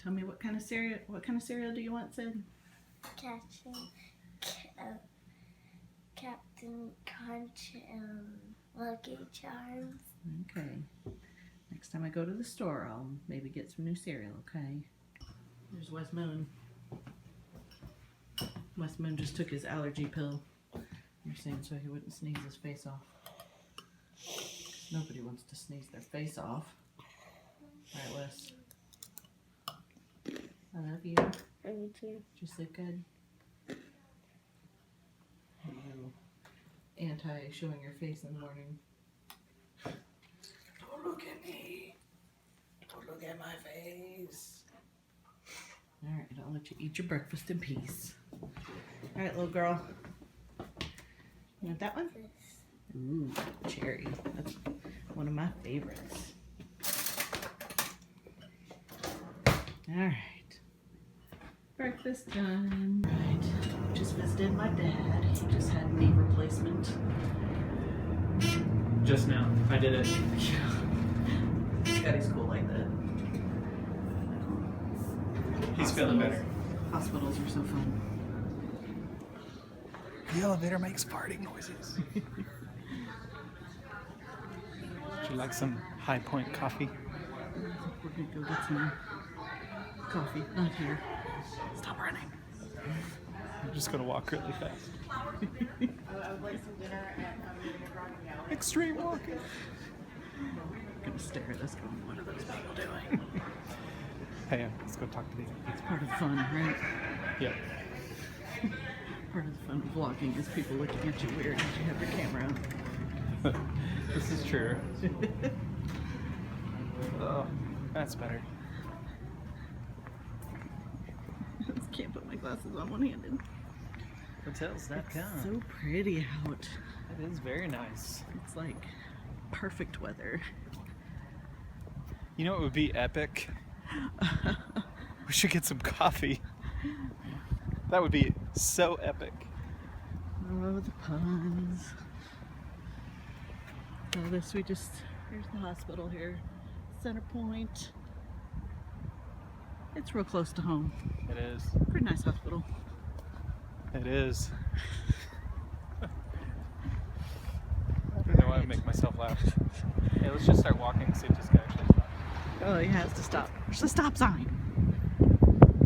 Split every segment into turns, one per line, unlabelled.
Tell me what kind of cereal. What kind of cereal do you want, Sid?
Captain Crunch and Lucky Charms.
Okay. Next time I go to the store, I'll maybe get some new cereal. Okay. There's West Moon. West Moon just took his allergy pill. You're saying so he wouldn't sneeze his face off. Nobody wants to sneeze their face off. Alright, Wes. I love you.
Love you too.
Did you sleep good? Are you anti-showing your face in the morning? Don't look at me. Don't look at my face. Alright, I'll let you eat your breakfast in peace. Alright, little girl. You want that one? Ooh, cherry. That's one of my favorites. Alright. Breakfast time. Right. Just visited my dad. He just had knee replacement.
Just now. I did it.
Scotty's cool like that.
He's feeling better.
Hospitals are so fun.
The elevator makes farting noises. Would you like some High Point coffee?
We're gonna go get some coffee. Not here. Stop running.
I'm just gonna walk really fast.
I would like some dinner and I'm getting a driving out.
Extreme walking.
I'm gonna stare at us going, what are those people doing?
Hey, let's go talk to these.
It's part of the fun, right?
Yep.
Part of the fun of vlogging is people looking at you weird because you have your camera on.
This is true. Oh, that's better.
I just can't put my glasses on one-handed.
Hotels.com.
It's so pretty out.
It is very nice.
It's like perfect weather.
You know what would be epic? We should get some coffee. That would be so epic.
Oh, the puns. Oh, this here's the hospital here. Center Point. It's real close to home.
It is.
Pretty nice hospital.
It is. I don't know why I make myself laugh. Hey, let's just start walking and see if this guy actually stops.
Oh, he has to stop. There's a stop sign.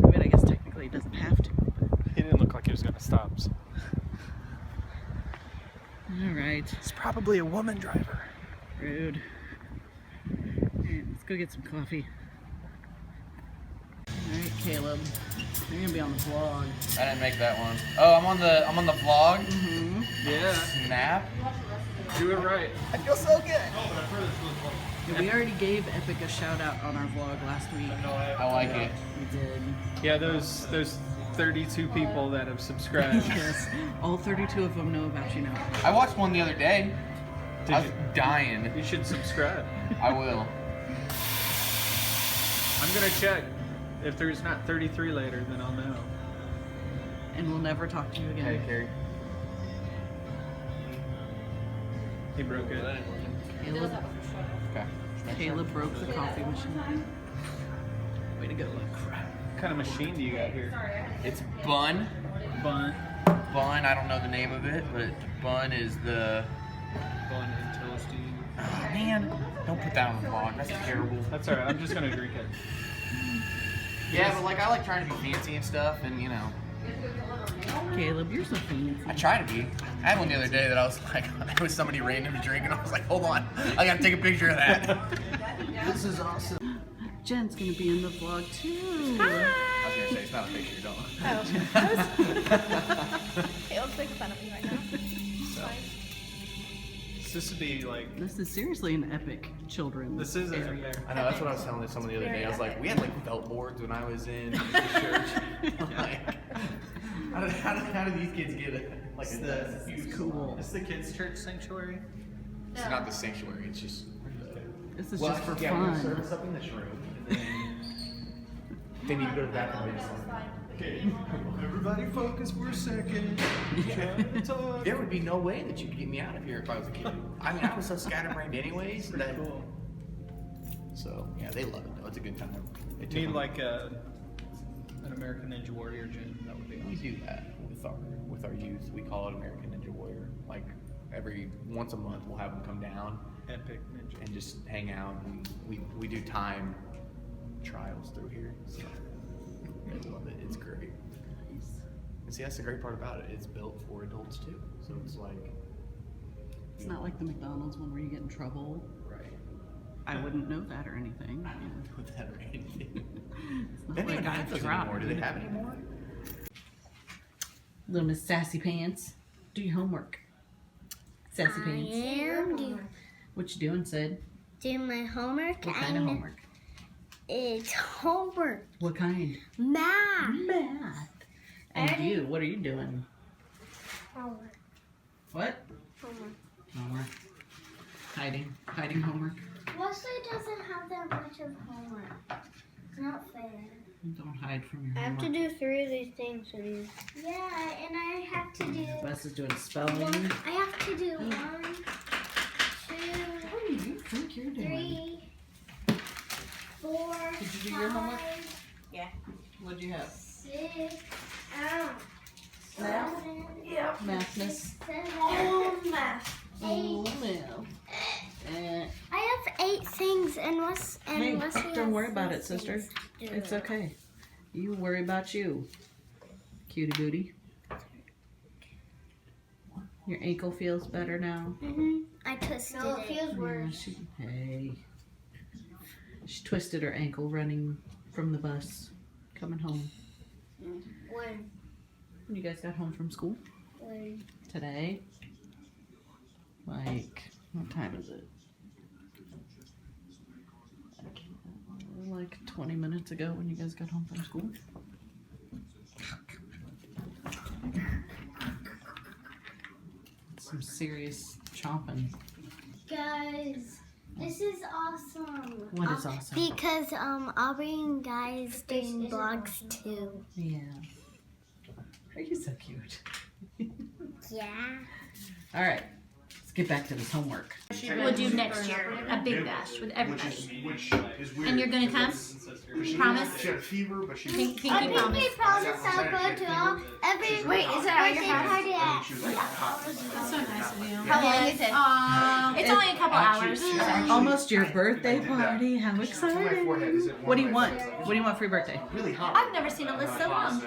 I mean, I guess technically he doesn't have to. But...
He didn't look like he was going to stop. So.
All right.
It's probably a woman driver.
Rude. Alright, let's go get some coffee. Alright, Caleb. You're gonna be on the vlog.
I didn't make that one. Oh, I'm on the vlog.
Mm-hmm.
Yeah.
Snap.
Do it right.
I feel so good.
Yeah, we already gave Epic a shout out on our vlog last week.
I like it.
We did.
Yeah, those 32 people that have subscribed.
Yes. All 32 of them know about you now.
I watched one the other day.
Did
I was
you?
dying.
You should subscribe.
I will.
I'm gonna check. If there's not 33 later, then I'll know.
And we'll never talk to you again.
Hey, Carrie.
He broke it.
Caleb,
Okay.
Caleb broke the coffee machine. Way to go.
Crap.
What kind of machine do you got here?
It's Bun.
Bun.
Bun. I don't know the name of it, but Bun is the.
Bun and toasty.
Oh man! Don't put that on the vlog. That's terrible.
That's alright. I'm just gonna drink it.
Yeah, but like I like trying to be fancy and stuff, and you know.
Caleb, you're so fancy.
I try to be. I had one the other day that I was like, there was somebody randomly drinking. I was like, hold on, I gotta take a picture of that. This is awesome.
Jen's gonna be in the vlog too.
I was gonna say it's not a picture, don't.
Caleb's making fun of me right now.
This would be like.
This is seriously an epic children's
This is
area.
epic.
I know that's what I was telling someone the other day. I was like, we had like felt boards when I was in church. Like, how do these kids get it? Like
It's cool.
It's the kids' church sanctuary.
It's not the sanctuary. It's just.
This is
Well,
just for
yeah, we're gonna
fun.
service up in this room. And then they need to go to the bathroom.
Okay. Everybody focus for a second. Trying to talk.
There would be no way that you could get me out of here if I was a kid. I mean, I was so scatterbrained anyways.
Pretty cool.
So yeah, they love it though. It's a good time. They took
Need
them-
like a an American Ninja Warrior gym. That would be
We
awesome.
do that with our youth. We call it American Ninja Warrior. Like every once a month, we'll have them come down
Epic Ninja.
and just hang out. And we do time trials through here. So I love it. It's great. And see, that's the great part about it. It's built for adults too. So it's like,
It's not like the McDonald's one where you get in trouble.
right.
I wouldn't know that or anything. You know.
With that or anything.
It's not
They don't
like
even
I
have those
tried.
anymore. Do they have any more?
Little Miss Sassy Pants, do your homework. Sassy Pants.
am
What you doing, Sid?
doing my homework.
What kind of homework?
It's homework.
What kind?
Math.
Math. And you, what are you doing?
Homework.
What?
Homework.
Homework. Hiding homework.
Wesley doesn't have that much of homework. It's not fair.
Don't hide from your
I have
homework.
to do 3 of these things with you. Yeah, and I have to do.
Wes is doing spelling.
I have to do 1, 2,
What do you think you're doing?
3, 4,
Did you do your homework?
5,
What'd you have?
6, Math? 7,
Mathness.
7, oh, math. 8.
Oh, no.
I have 8 things, and
Hey,
Wesley
don't
has
worry about
6
it, sister.
things to do.
It's okay. You worry about you. Cutie booty. Your ankle feels better now.
I twisted it. feels
Hey. She twisted her ankle running from the bus, coming home.
When?
When you guys got home from school today? Like, what time is it? Like 20 minutes ago when you guys got home from school. Some serious chomping.
Guys, this is awesome.
What is awesome?
Because Aubrey and Guy's doing vlogs too.
Yeah. Are you so cute?
Yeah.
All right, let's get back to this homework.
We'll do next year a big bash with everybody.
Which is weird.
And you're gonna come? Promise?
She had a fever, but she
Pinky
I
promise.
think we promised I'll go to all every birthday party at.
she was like hot.
That's so nice of you.
How long is it?
It's only a couple hours.
Almost your birthday party. How
To my
exciting!
forehead, is it
What do you
warm?
want? What do you want for your birthday?
Really hot.
I've never seen a list so long.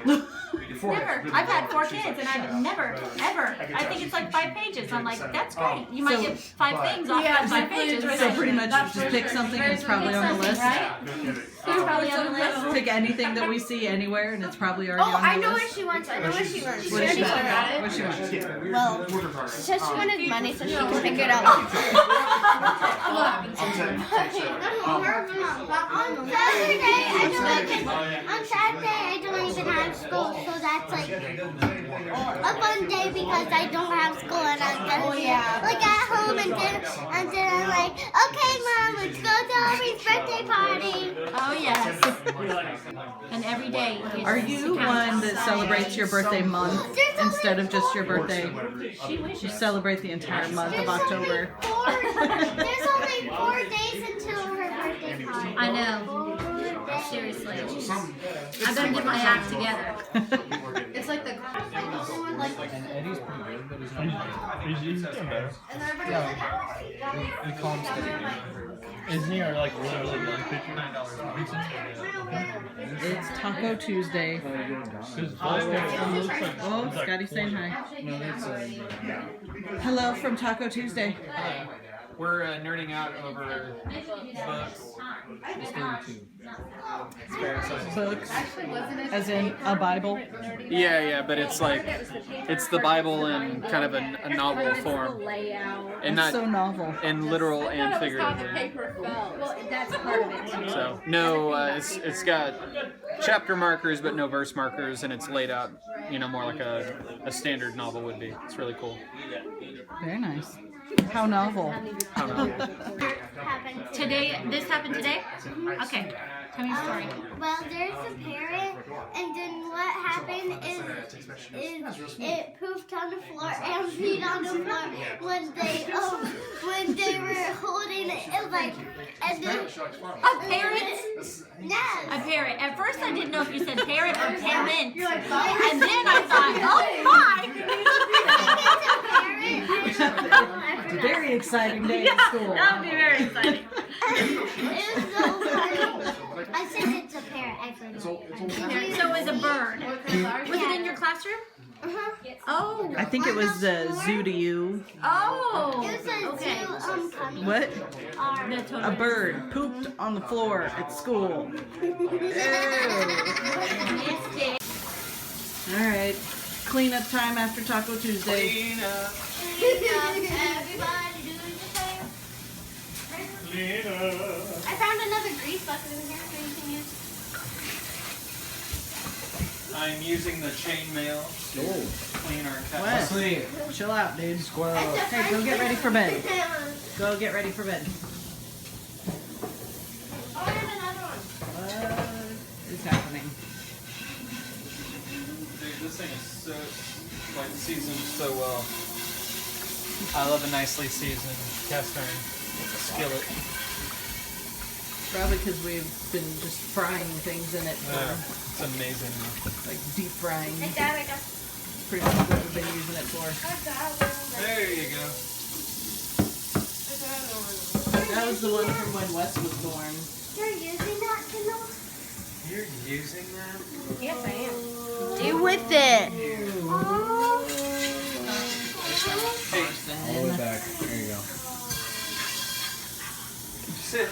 Your forehead's
Never.
really
I've had
warm.
4
She's
kids
like,
and I've never, ever. I think it's like 5 pages. I'm like, that's great. You might
So-
get 5 things off that 5 pages.
So pretty much just pick something and it's probably on the list.
Right?
No kidding.
It's probably on the list.
Pick anything that we see anywhere and it's probably already on the
I know
list.
what she wants. I know what she wants.
What does she want?
got
What does she want?
Well,
Well,
she said she wanted money so she can pick it up.
I'm saying,
On Saturday I don't even have school, so that's like a fun day because I don't have school and I'm gonna be like at home and then I'm like, okay mom, let's go to Aubrey's birthday party.
Oh, yes. And every day. he
Are
has
you
to count.
one that celebrates your birthday month instead of just your birthday?
She
You
wishes.
celebrate the entire month of October.
There's only 4 days until her birthday party.
I know.
4 days.
Seriously. I better get my act together.
It's like the
And Eddie's pretty good, but he's not. He's getting better. He calms down. Isn't he our like really young pitcher?
It's Taco Tuesday. Oh, Scotty's saying hi. Hello from Taco Tuesday.
We're nerding out over books.
Books, as in a Bible.
Yeah, but it's like it's the Bible in kind of a novel form, and
It's
not
so novel.
in literal and figuratively. So no, it's got chapter markers but no verse markers, and it's laid out, more like a standard novel would be. It's really cool.
Very nice. How novel.
How novel.
Today, this happened today? Okay. Tell me a story.
Well, there's a parrot, and then what happened happened is it pooped on the floor and peed on the floor when they were holding it. It was like, and then
A parrot?
yes.
A parrot. At first I didn't know if you said parrot or parent. And then I thought, oh my!
It's a very exciting day
Yeah,
at school.
that would be very exciting.
It was so funny. I said it's a parrot. I forgot.
So it was a bird. Was it in your classroom? Oh.
I think it was zoo to you.
Oh.
It was a
Okay.
zoo coming.
What?
That's
A
totally-
bird pooped on the floor at school. All right. Cleanup time after Taco Tuesday.
Everybody do the same. I found another grease bucket in here so you can use.
I'm using the chainmail to clean our cat.
Wes, chill out, dude. Hey, go get ready for bed. Go get ready for bed.
Oh, I have another one.
What is happening?
Dude, this thing is so seasoned so well. I love a nicely seasoned cast iron skillet.
Probably because we've been just frying things in it for
It's amazing.
like deep frying.
Hey, Dad, I got
Pretty much what we've been using it for.
There you go.
That was the one from when Wes was born.
You're using that to know?
You're using that?
Yes, I am.
Do with it.
Oh.
Hey,
All the way back. There you go.
sit.